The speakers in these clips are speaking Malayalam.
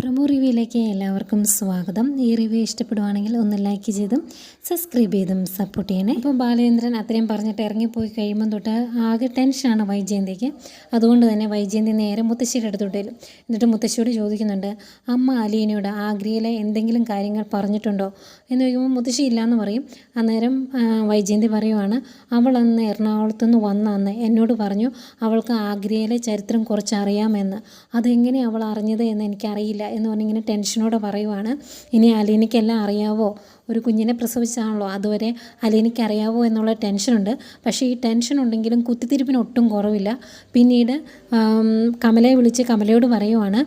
പ്രമോ റിവ്യൂയിലേക്ക് എല്ലാവർക്കും സ്വാഗതം. ഈ റിവ്യൂ ഇഷ്ടപ്പെടുവാണെങ്കിൽ ഒന്ന് ലൈക്ക് ചെയ്തും സബ്സ്ക്രൈബ് ചെയ്തും സപ്പോർട്ട് ചെയ്യണേ. ഇപ്പോൾ ബാലചന്ദ്രൻ അത്രയും പറഞ്ഞിട്ട് ഇറങ്ങിപ്പോയി കഴിയുമ്പം തൊട്ട് ആകെ ടെൻഷനാണ് വൈജയന്തിക്ക്. അതുകൊണ്ട് തന്നെ വൈജയന്തി നേരെ മുത്തശ്ശിയുടെ അടുത്തോട്ട് വരും. എന്നിട്ട് മുത്തശ്ശിയോട് ചോദിക്കുന്നുണ്ട്, അമ്മ അലീനയോട് ആഗ്രയിലെ എന്തെങ്കിലും കാര്യങ്ങൾ പറഞ്ഞിട്ടുണ്ടോ എന്ന് ചോദിക്കുമ്പോൾ മുത്തശ്ശി ഇല്ലയെന്ന് പറയും. അന്നേരം വൈജയന്തി പറയുവാണ്, അവൾ അന്ന് എറണാകുളത്തുനിന്ന് വന്ന അന്ന് എന്നോട് പറഞ്ഞു അവൾക്ക് ആഗ്രയിലെ ചരിത്രം കുറച്ച് അറിയാമെന്ന്. അതെങ്ങനെ അവൾ അറിഞ്ഞത് എന്ന് എനിക്കറിയില്ല എന്ന് പറഞ്ഞിങ്ങനെ ടെൻഷനോടെ പറയുവാണ്. ഇനി അലീനയ്ക്കെല്ലാം അറിയാവോ, ഒരു കുഞ്ഞിനെ പ്രസവിച്ചാണല്ലോ, അതുവരെ അലീനയ്ക്ക് അറിയാവോ എന്നുള്ള ടെൻഷനുണ്ട്. പക്ഷേ ഈ ടെൻഷൻ ഉണ്ടെങ്കിലും കുത്തിത്തിരിപ്പിന് ഒട്ടും കുറവില്ല. പിന്നീട് കമലയെ വിളിച്ച് കമലയോട് പറയുവാണ്,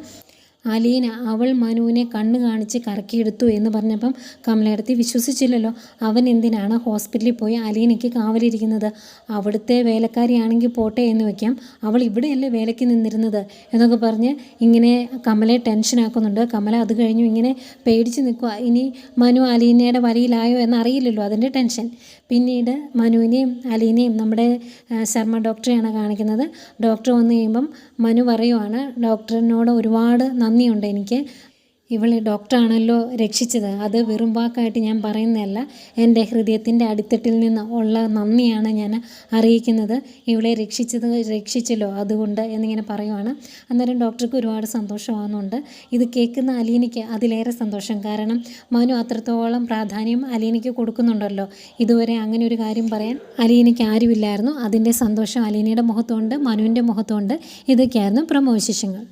അലീന അവൾ മനുവിനെ കണ്ണ് കാണിച്ച് കറക്കിയെടുത്തു എന്ന് പറഞ്ഞപ്പം കമലയെടുത്ത് വിശ്വസിച്ചില്ലല്ലോ. അവൻ എന്തിനാണ് ഹോസ്പിറ്റലിൽ പോയി അലീനയ്ക്ക് കാവലിരിക്കുന്നത്? അവിടുത്തെ വേലക്കാരിയാണെങ്കിൽ പോട്ടെ എന്ന് വയ്ക്കാം, അവൾ ഇവിടെയല്ലേ വേലയ്ക്ക് നിന്നിരുന്നത് എന്നൊക്കെ പറഞ്ഞ് ഇങ്ങനെ കമലയെ ടെൻഷനാക്കുന്നുണ്ട്. കമല അത് കഴിഞ്ഞു ഇങ്ങനെ പേടിച്ച് നിൽക്കുക. ഇനി മനു അലീനയുടെ വരിയിലായോ എന്നറിയില്ലല്ലോ, അതിൻ്റെ ടെൻഷൻ. പിന്നീട് മനുവിനെയും അലീനയും നമ്മുടെ ശർമ്മ ഡോക്ടറെയാണ് കാണിക്കുന്നത്. ഡോക്ടർ വന്നു കഴിയുമ്പം മനു പറയുവാണ്, ഡോക്ടറിനോട് ഒരുപാട് നന്ദിയുണ്ട് എനിക്ക്, ഇവളെ ഡോക്ടറാണല്ലോ രക്ഷിച്ചത്. അത് വെറും വാക്കായിട്ട് ഞാൻ പറയുന്നതല്ല, എൻ്റെ ഹൃദയത്തിൻ്റെ അടിത്തട്ടിൽ നിന്ന് ഉള്ള നന്ദിയാണ് ഞാൻ അറിയിക്കുന്നത്. ഇവളെ രക്ഷിച്ചല്ലോ അതുകൊണ്ട് എന്നിങ്ങനെ പറയുവാണ്. അന്നേരം ഡോക്ടർക്ക് ഒരുപാട് സന്തോഷമാകുന്നുണ്ട്. ഇത് കേൾക്കുന്ന അലീനയ്ക്ക് അതിലേറെ സന്തോഷം. കാരണം മനു അത്രത്തോളം പ്രാധാന്യം അലീനയ്ക്ക് കൊടുക്കുന്നുണ്ടല്ലോ. ഇതുവരെ അങ്ങനെ ഒരു കാര്യം പറയാൻ അലീനയ്ക്ക് ആരുമില്ലായിരുന്നു. അതിൻ്റെ സന്തോഷം അലീനയുടെ മുഖത്തുണ്ട്, മനുവിൻ്റെ മുഖത്തുണ്ട്. ഇതൊക്കെയായിരുന്നു പ്രമോ വിശേഷങ്ങൾ.